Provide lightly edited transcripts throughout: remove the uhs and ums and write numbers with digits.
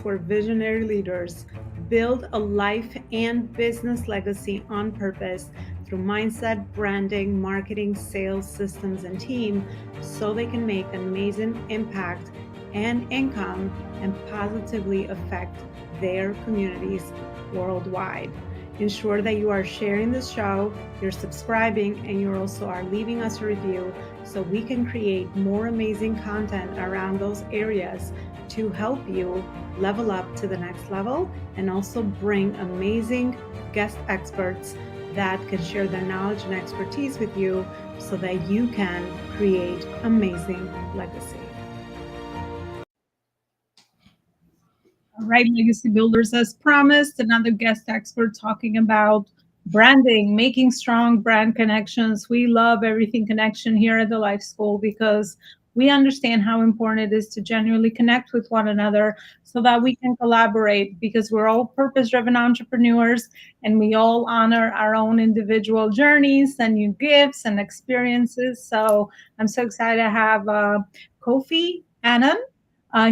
where visionary leaders build a life and business legacy on purpose through mindset, branding, marketing, sales, systems, and team so they can make an amazing impact and income and positively affect their communities worldwide. Ensure that you are sharing this show, you're subscribing, and you also are leaving us a review so we can create more amazing content around those areas to help you level up to the next level and also bring amazing guest experts that can share their knowledge and expertise with you so that you can create amazing legacy. All right, Legacy Builders, as promised, another guest expert talking about branding, making strong brand connections. We love everything connection here at the Life School because we understand how important it is to genuinely connect with one another so that we can collaborate because we're all purpose-driven entrepreneurs and we all honor our own individual journeys and new gifts and experiences. So I'm so excited to have Kofi Annan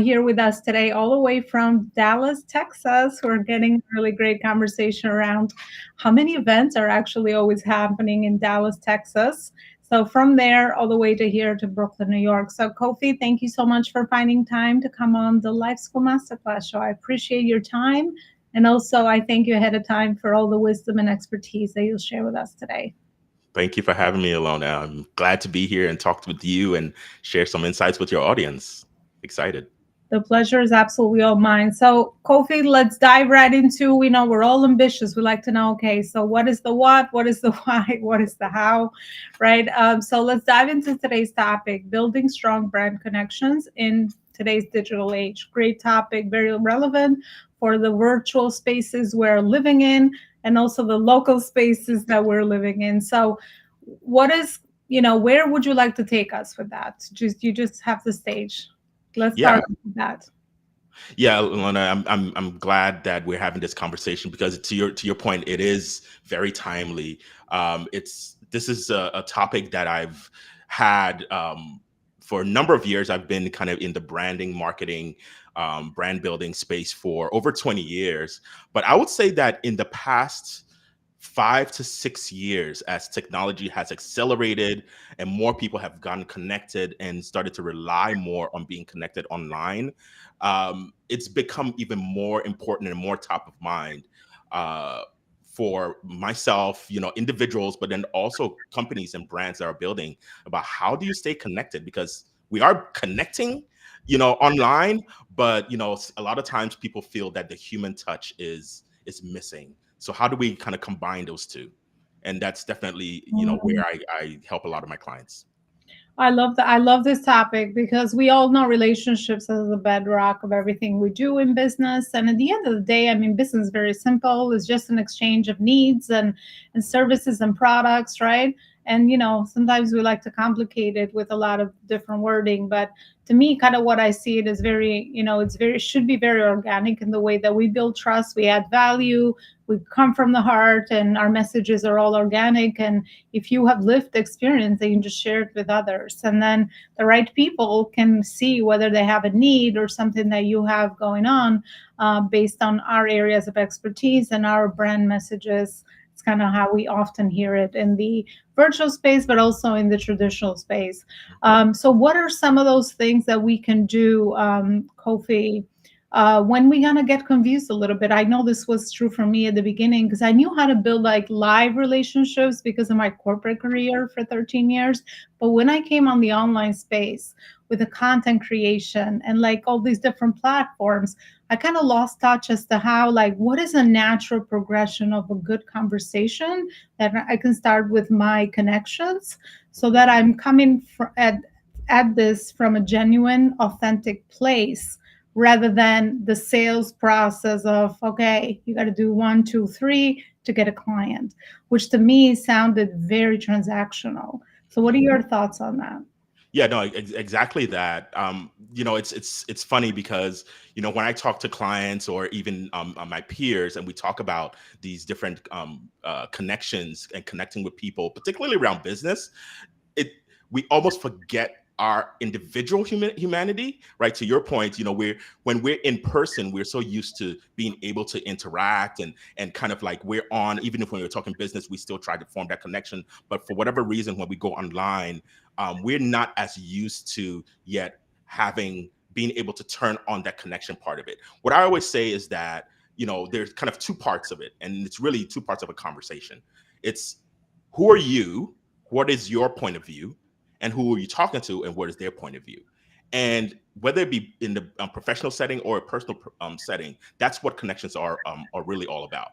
here with us today, all the way from Dallas, Texas. We're getting a really great conversation around how many events are actually always happening in Dallas, Texas. So from there all the way to here to Brooklyn, New York. So Kofi, thank you so much for finding time to come on the Life School Masterclass show. I appreciate your time. And also I thank you ahead of time for all the wisdom and expertise that you'll share with us today. Thank you for having me, Elona. I'm glad to be here and talk with you and share some insights with your audience. Excited. The pleasure is absolutely all mine. So, Kofi, let's dive right into, we know we're all ambitious. We like to know, okay, so what is the what? What is the why? What is the how? Right? So let's dive into today's topic, building strong brand connections in today's digital age. Great topic, very relevant for the virtual spaces we're living in and also the local spaces that we're living in. So what is, where would you like to take us with that? You just have the stage. Let's start with that. Yeah, Elona, I'm glad that we're having this conversation because to your point, it is very timely. This is a topic that I've had for a number of years. I've been kind of in the branding, marketing, brand building space for over 20 years. But I would say that in the past 5 to 6 years, as technology has accelerated and more people have gotten connected and started to rely more on being connected online, it's become even more important and more top of mind for myself, individuals, but then also companies and brands that are building about how do you stay connected? Because we are connecting, online, but a lot of times people feel that the human touch is missing. So how do we kind of combine those two? And that's definitely, where I help a lot of my clients. I love that. I love this topic because we all know relationships as the bedrock of everything we do in business. And at the end of the day, I mean, business is very simple. It's just an exchange of needs and services and products, right? And sometimes we like to complicate it with a lot of different wording, but to me, kind of what I see it is very, should be very organic in the way that we build trust, we add value, we come from the heart, and our messages are all organic. And if you have lived experience, they can just share it with others. And then the right people can see whether they have a need or something that you have going on based on our areas of expertise and our brand messages. It's kind of how we often hear it in the virtual space, but also in the traditional space. So what are some of those things that we can do, Kofi, when we're going to get confused a little bit? I know this was true for me at the beginning because I knew how to build like live relationships because of my corporate career for 13 years. But when I came on the online space with the content creation and like all these different platforms, I kind of lost touch as to how, like, what is a natural progression of a good conversation that I can start with my connections so that I'm coming at this from a genuine, authentic place rather than the sales process of, okay, you got to do 1, 2, 3 to get a client, which to me sounded very transactional. So what are your thoughts on that? Yeah, no, exactly that. It's funny because when I talk to clients or even my peers, and we talk about these different connections and connecting with people, particularly around business, we almost forget our individual humanity, right? To your point, we're when we're in person, we're so used to being able to interact and kind of like we're on, even if when we're talking business, we still try to form that connection. But for whatever reason, when we go online, we're not as used to yet having being able to turn on that connection part of it. What I always say is that, there's kind of two parts of it, and it's really two parts of a conversation. It's who are you? What is your point of view? And who are you talking to? And what is their point of view? And whether it be in the professional setting or a personal setting, that's what connections are really all about.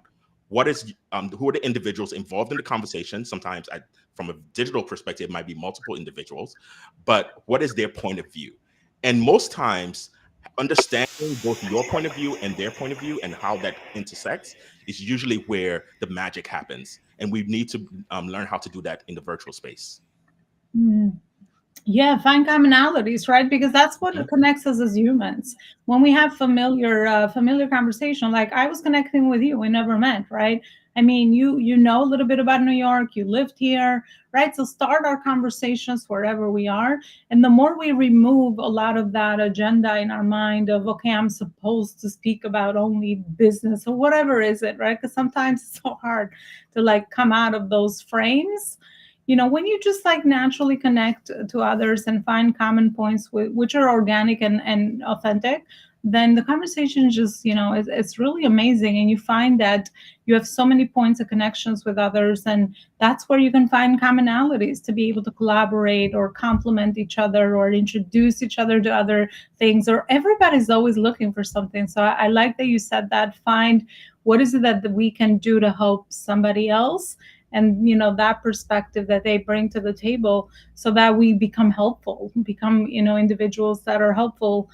What is who are the individuals involved in the conversation? Sometimes, from a digital perspective, it might be multiple individuals, but what is their point of view? And most times, understanding both your point of view and their point of view and how that intersects is usually where the magic happens. And we need to learn how to do that in the virtual space. Mm. Yeah, find commonalities, right? Because that's what Mhm. connects us as humans. When we have familiar conversation, like I was connecting with you, we never met, right? I mean, you know a little bit about New York, you lived here, right? So start our conversations wherever we are, and the more we remove a lot of that agenda in our mind of, okay, I'm supposed to speak about only business or whatever is it, right? Because sometimes it's so hard to like come out of those frames. When you just like naturally connect to others and find common points which are organic and authentic, then the conversation just, it's really amazing. And you find that you have so many points of connections with others, and that's where you can find commonalities to be able to collaborate or complement each other or introduce each other to other things. Or everybody's always looking for something. So I like that you said that. Find what is it that we can do to help somebody else, and that perspective that they bring to the table, so that we become helpful, become individuals that are helpful.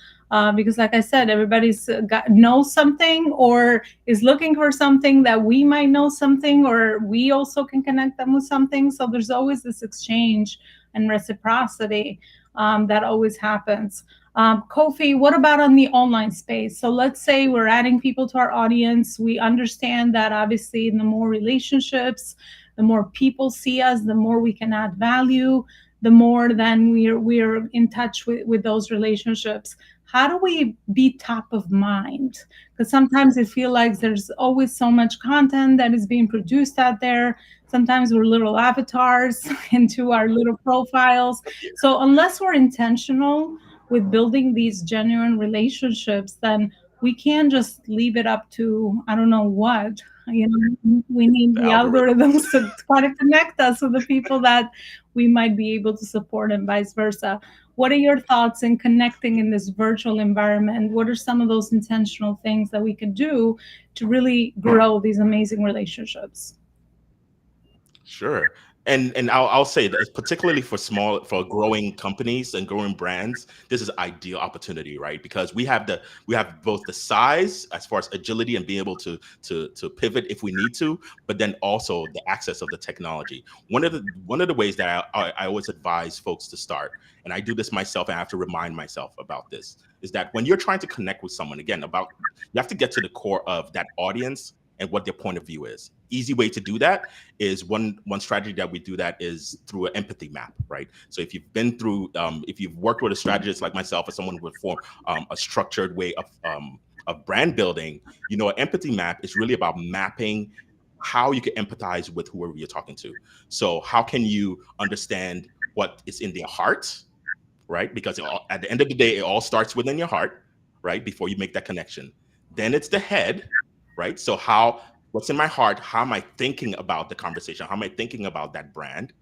Because like I said, everybody's knows something or is looking for something that we might know something, or we also can connect them with something. So there's always this exchange and reciprocity that always happens. Kofi, what about on the online space? So let's say we're adding people to our audience. We understand that obviously, the more relationships, the more people see us, the more we can add value, the more then we're in touch with those relationships. How do we be top of mind? Because sometimes I feel like there's always so much content that is being produced out there. Sometimes we're little avatars into our little profiles. So unless we're intentional with building these genuine relationships, then we can't just leave it up to I don't know what. We need The the algorithm. algorithms to try to connect us with the people that we might be able to support, and vice versa. What are your thoughts in connecting in this virtual environment? What are some of those intentional things that we could do to really grow these amazing relationships? Sure. And I'll say that particularly for growing companies and growing brands, this is ideal opportunity, right? Because we have both the size as far as agility and being able to pivot if we need to, but then also the access of the technology. One of the ways that I always advise folks to start, and I do this myself, and I have to remind myself about this, is that when you're trying to connect with someone, again, you have to get to the core of that audience and what their point of view is. Easy way to do that is one strategy that we do that is through an empathy map, right? So if you've worked with a strategist like myself or someone with form a structured way of brand building, an empathy map is really about mapping how you can empathize with whoever you're talking to. So how can you understand what is in their heart, right? Because at the end of the day, it all starts within your heart, right? Before you make that connection. Then it's the head, right? So what's in my heart? How am I thinking about the conversation? How am I thinking about that brand?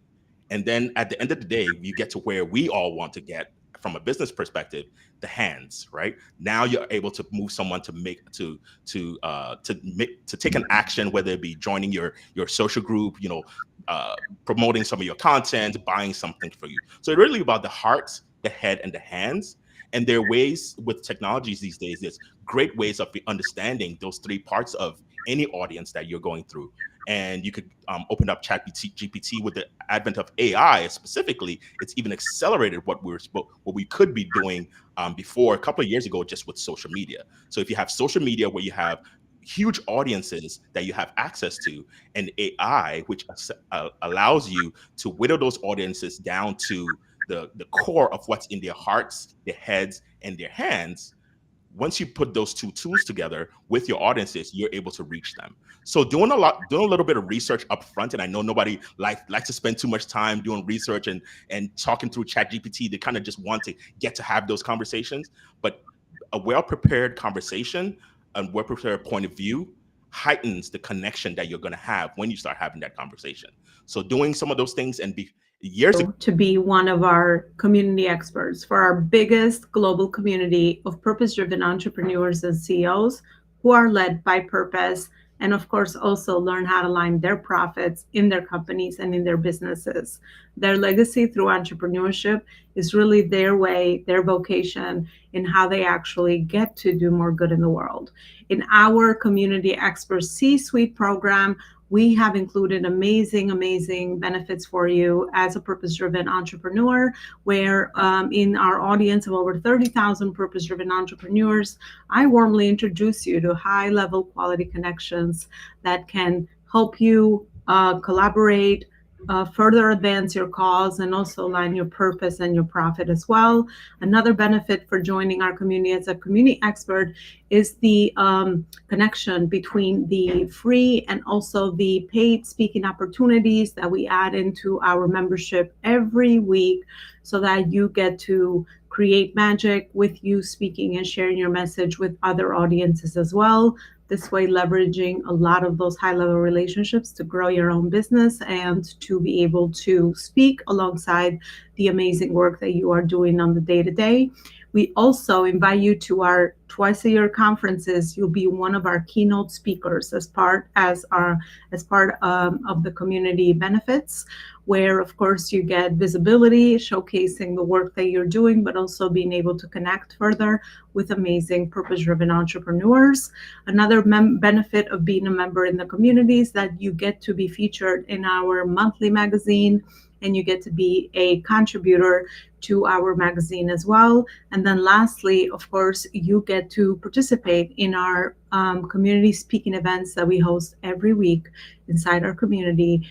And then at the end of the day, you get to where we all want to get from a business perspective, the hands, right? Now you're able to move someone to take an action, whether it be joining your social group, uh, promoting some of your content, buying something for you. So it's really about the heart, the head, and the hands. And there are ways with technologies these days, there's great ways of understanding those three parts of any audience that you're going through. And you could open up GPT with the advent of AI specifically. It's even accelerated what we could be doing before a couple of years ago, just with social media. So if you have social media where you have huge audiences that you have access to, and AI, which allows you to whittle those audiences down to the core of what's in their hearts, their heads, and their hands. Once you put those two tools together with your audiences, you're able to reach them. So doing a little bit of research up front, and I know nobody likes to spend too much time doing research and talking through chat gpt. They kind of just want to get to have those conversations. But a well-prepared conversation and well-prepared point of view heightens the connection that you're going to have when you start having that conversation. So doing some of those things and be years ago, to be one of our community experts for our biggest global community of purpose-driven entrepreneurs and CEOs who are led by purpose, and of course also learn how to align their profits in their companies and in their businesses. Their legacy through entrepreneurship is really their way, their vocation, in how they actually get to do more good in the world. In our Community Expert C-Suite program, we have included amazing benefits for you as a purpose-driven entrepreneur, where in our audience of over 30,000 purpose-driven entrepreneurs, I warmly introduce you to high-level quality connections that can help you collaborate, further advance your cause, and also align your purpose and your profit as well. Another benefit for joining our community as a community expert is the connection between the free and also the paid speaking opportunities that we add into our membership every week, so that you get to create magic with you speaking and sharing your message with other audiences as well. This way, leveraging a lot of those high-level relationships to grow your own business and to be able to speak alongside the amazing work that you are doing on the day-to-day. We also invite you to our twice-a-year conferences. You'll be one of our keynote speakers as part of the community benefits, where of course you get visibility, showcasing the work that you're doing, but also being able to connect further with amazing purpose-driven entrepreneurs. Another benefit of being a member in the community is that you get to be featured in our monthly magazine, and you get to be a contributor to our magazine as well. And then lastly, of course, you get to participate in our community speaking events that we host every week inside our community,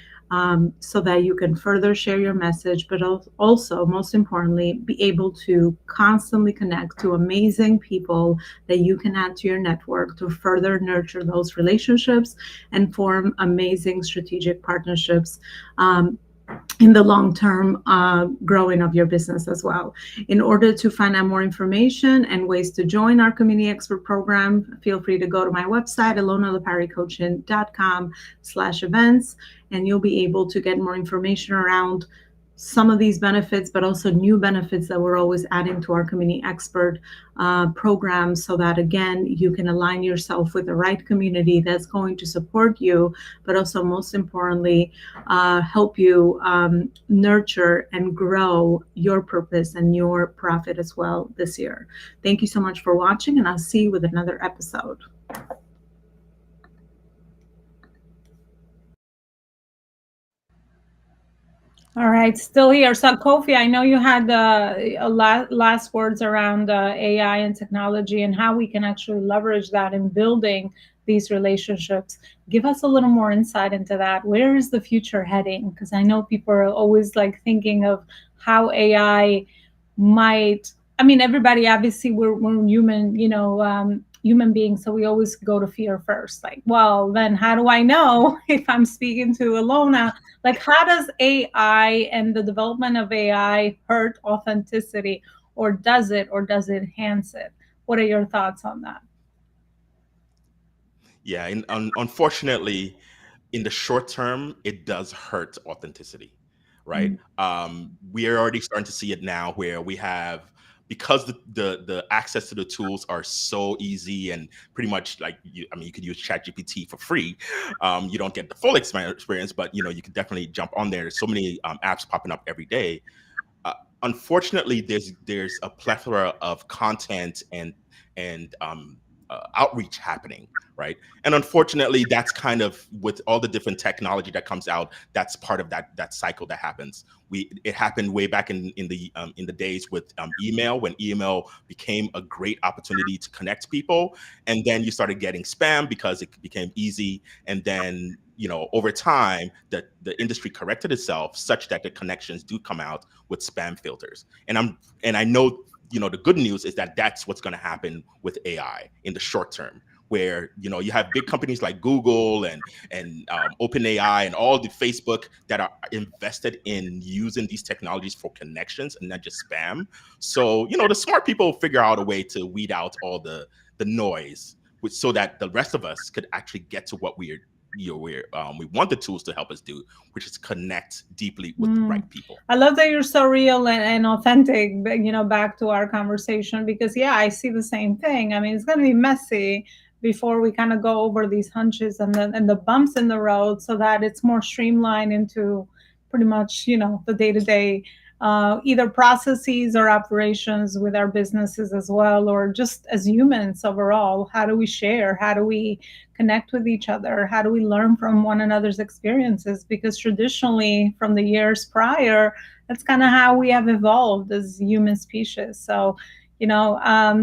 so that you can further share your message, but also, most importantly, be able to constantly connect to amazing people that you can add to your network to further nurture those relationships and form amazing strategic partnerships in the long-term growing of your business as well. In order to find out more information and ways to join our Community Expert Program, feel free to go to my website, elonalaparicoaching.com/events, and you'll be able to get more information around some of these benefits, but also new benefits that we're always adding to our Community Expert program, so that again, you can align yourself with the right community that's going to support you, but also most importantly, help you nurture and grow your purpose and your profit as well this year. Thank you so much for watching, and I'll see you with another episode. All right, still here. So, Kofi, I know you had last words around AI and technology and how we can actually leverage that in building these relationships. Give us a little more insight into that. Where is the future heading? Because I know people are always like thinking of how AI might. I mean, everybody obviously we're human, human beings, so we always go to fear first. Like, well, then how do I know if I'm speaking to Elona? Like, how does AI and the development of AI hurt authenticity, or does it enhance it? What are your thoughts on that? Yeah, and unfortunately, in the short term, it does hurt authenticity, right? We are already starting to see it now, where we have, because the access to the tools are so easy and pretty much like you could use ChatGPT for free. You don't get the full experience, but you can definitely jump on there. There's so many apps popping up every day. Unfortunately, there's a plethora of content and outreach happening, right? And unfortunately, that's kind of with all the different technology that comes out. That's part of that cycle that happens. It happened way back in the days with email, when email became a great opportunity to connect people, and then you started getting spam because it became easy, and then over time the industry corrected itself such that the connections do come out with spam filters. And I know, the good news is that that's what's going to happen with AI in the short term, where you have big companies like Google and OpenAI and all the Facebook that are invested in using these technologies for connections and not just spam. So the smart people figure out a way to weed out all the noise, so that the rest of us could actually get to what we want the tools to help us do, which is connect deeply with the right people. I love that you're so real and authentic, back to our conversation, because yeah, I see the same thing. I mean, it's going to be messy before we kind of go over these hunches and the bumps in the road, so that it's more streamlined into pretty much, the day-to-day either processes or operations with our businesses as well, or just as humans overall. How do we share? How do we connect with each other? How do we learn from one another's experiences? Because traditionally, from the years prior, that's kind of how we have evolved as human species. So,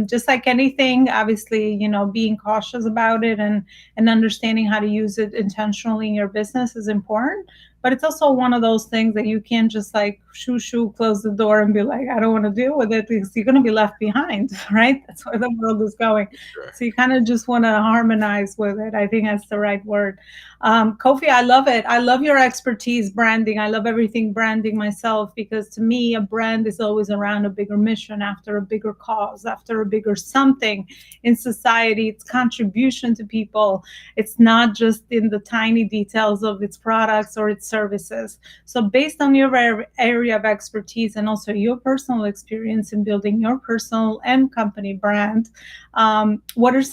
just like anything, obviously, being cautious about it and understanding how to use it intentionally in your business is important. But it's also one of those things that you can't just like shoo, close the door and be like, I don't want to deal with it, because you're going to be left behind, right? That's where the world is going. Sure. So you kind of just want to harmonize with it. I think that's the right word. Kofi, I love it. I love your expertise branding. I love everything branding myself, because to me, a brand is always around a bigger mission, after a bigger cause, after a bigger something in society. It's contribution to people. It's not just in the tiny details of its products or its services. So based on your area of expertise and also your personal experience in building your personal and company brand, what is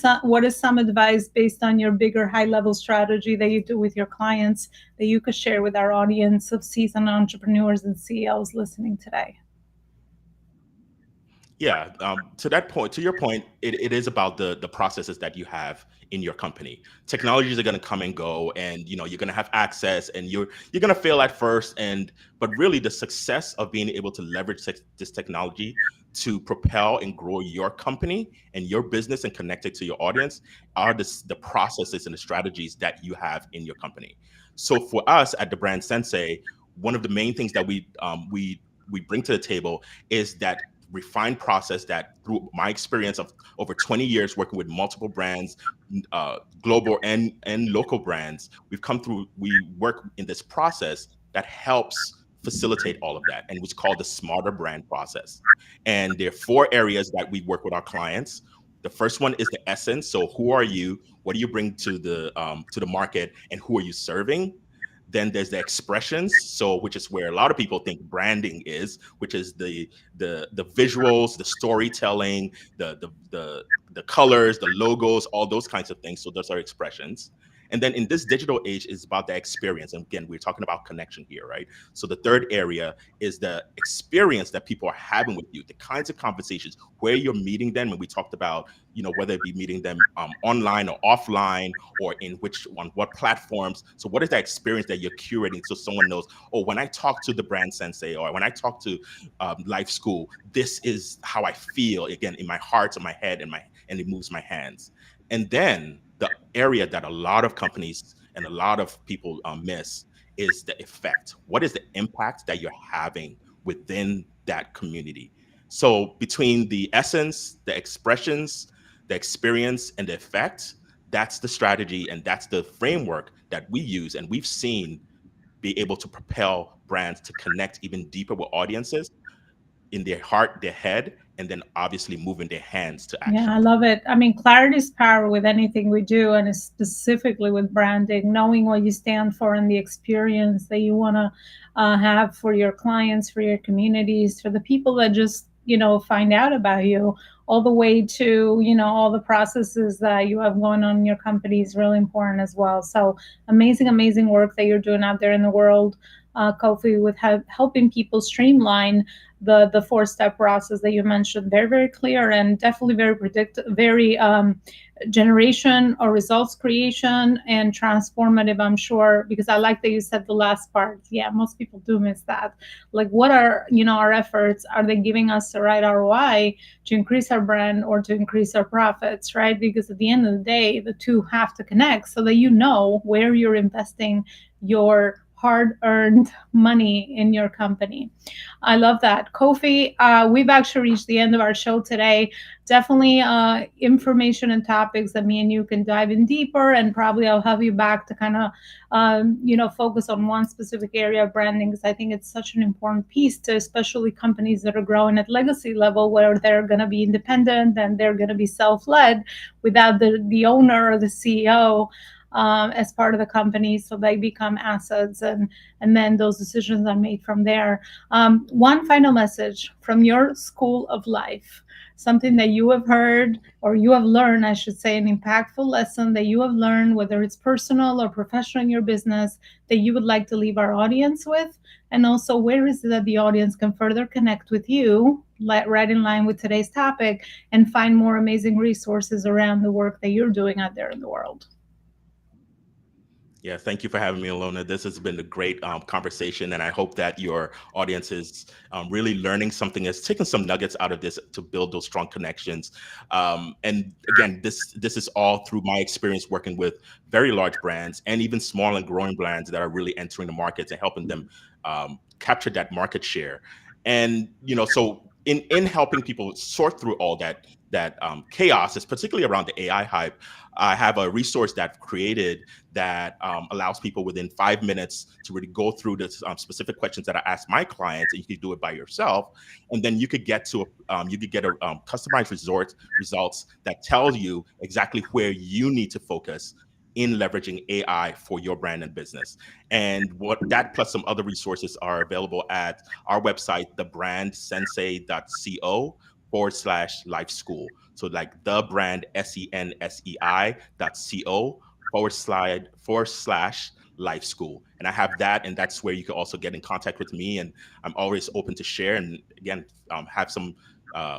some advice based on your bigger high level strategy that you do with your clients that you could share with our audience of seasoned entrepreneurs and CEOs listening today? Yeah, to your point, it is about the processes that you have in your company. Technologies are going to come and go, and you're going to have access, and you're going to fail at first, but really the success of being able to leverage this technology to propel and grow your company and your business and connect it to your audience are the processes and the strategies that you have in your company. So for us at the Brand Sensei, one of the main things that we bring to the table is that refined process that, through my experience of over 20 years working with multiple brands, global and local brands, we work in this process that helps facilitate all of that, and it's called the smarter brand process. And there are 4 areas that we work with our clients. The first one is the essence. So who are you? What do you bring to the market, and who are you serving? Then there's the expressions, so which is where a lot of people think branding is, which is the visuals, the storytelling, the colors, the logos, all those kinds of things. So those are expressions. And then in this digital age is about the experience. And again, we're talking about connection here, right? So the third area is the experience that people are having with you, the kinds of conversations, where you're meeting them. And we talked about, whether it be meeting them online or offline, or on what platforms. So what is that experience that you're curating, so someone knows, oh, when I talk to the Brand Sensei, or when I talk to Life School, this is how I feel, again, in my heart, in my head, and it moves my hands. And then the area that a lot of companies and a lot of people miss is the effect. What is the impact that you're having within that community? So between the essence, the expressions, the experience, and the effect, that's the strategy, and that's the framework that we use, and we've seen be able to propel brands to connect even deeper with audiences in their heart, their head, and then obviously moving their hands to Yeah, action. I love it. I mean, clarity is power with anything we do, and specifically with branding, knowing what you stand for and the experience that you want to have for your clients, for your communities, for the people that just, find out about you, all the way to, all the processes that you have going on in your company is really important as well. So amazing, amazing work that you're doing out there in the world, Kofi, with helping people streamline the 4-step process that you mentioned. Very, very clear, and definitely very very generation or results creation and transformative, I'm sure, because I like that you said the last part. Yeah, most people do miss that. Like, what are, our efforts? Are they giving us the right ROI to increase our brand or to increase our profits, right? Because at the end of the day, the two have to connect so that you know where you're investing your hard-earned money in your company. I love that. Kofi, we've actually reached the end of our show today. Definitely information and topics that me and you can dive in deeper, and probably I'll have you back to kind of, focus on one specific area of branding, because I think it's such an important piece to especially companies that are growing at legacy level, where they're going to be independent and they're going to be self-led without the owner or the CEO as part of the company, so they become assets, and then those decisions are made from there. One final message from your school of life, something that you have heard or you have learned, I should say, an impactful lesson that you have learned, whether it's personal or professional in your business, that you would like to leave our audience with. And also, where is it that the audience can further connect with you, right in line with today's topic, and find more amazing resources around the work that you're doing out there in the world? Yeah, thank you for having me, Elona. This has been a great conversation, and I hope that your audience is really learning something, is taking some nuggets out of this to build those strong connections. And again, this is all through my experience working with very large brands and even small and growing brands that are really entering the markets and helping them capture that market share. And so in helping people sort through all that chaos, is particularly around the AI hype. I have a resource that I've created that allows people within 5 minutes to really go through the specific questions that I ask my clients, and you can do it by yourself. And then you could get a customized results that tell you exactly where you need to focus in leveraging AI for your brand and business. And what that plus some other resources are available at our website, thebrandsensei.co/life school. So like the brand SENSEI.co // life school. And I have that, and that's where you can also get in contact with me. And I'm always open to share, and again, have some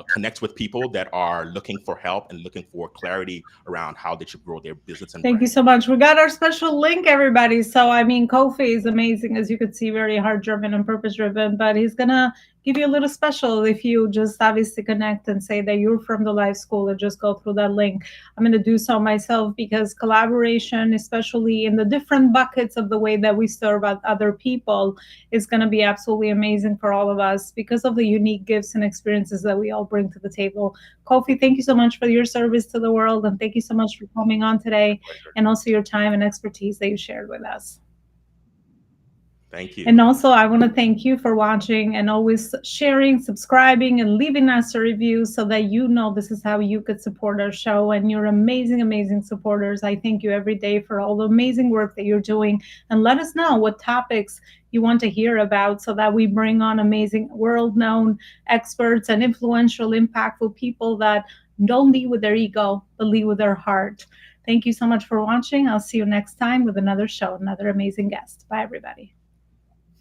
connect with people that are looking for help and looking for clarity around how they should grow their business and Thank you brand. so much. We got our special link, everybody. So, I mean, Kofi is amazing, as you could see, very heart driven and purpose driven, but he's going to give you a little special if you just obviously connect and say that you're from the life school and just go through that link. I'm going to do so myself, because collaboration, especially in the different buckets of the way that we serve other people, is going to be absolutely amazing for all of us because of the unique gifts and experiences that we all bring to the table. Kofi, thank you so much for your service to the world, and thank you so much for coming on today, Pleasure. and also your time and expertise that you shared with us. Thank you. And also, I want to thank you for watching and always sharing, subscribing, and leaving us a review, so that you know this is how you could support our show. And you're amazing, amazing supporters. I thank you every day for all the amazing work that you're doing. And let us know what topics you want to hear about, so that we bring on amazing world-known experts and influential, impactful people that don't lead with their ego, but lead with their heart. Thank you so much for watching. I'll see you next time with another show, another amazing guest. Bye, everybody.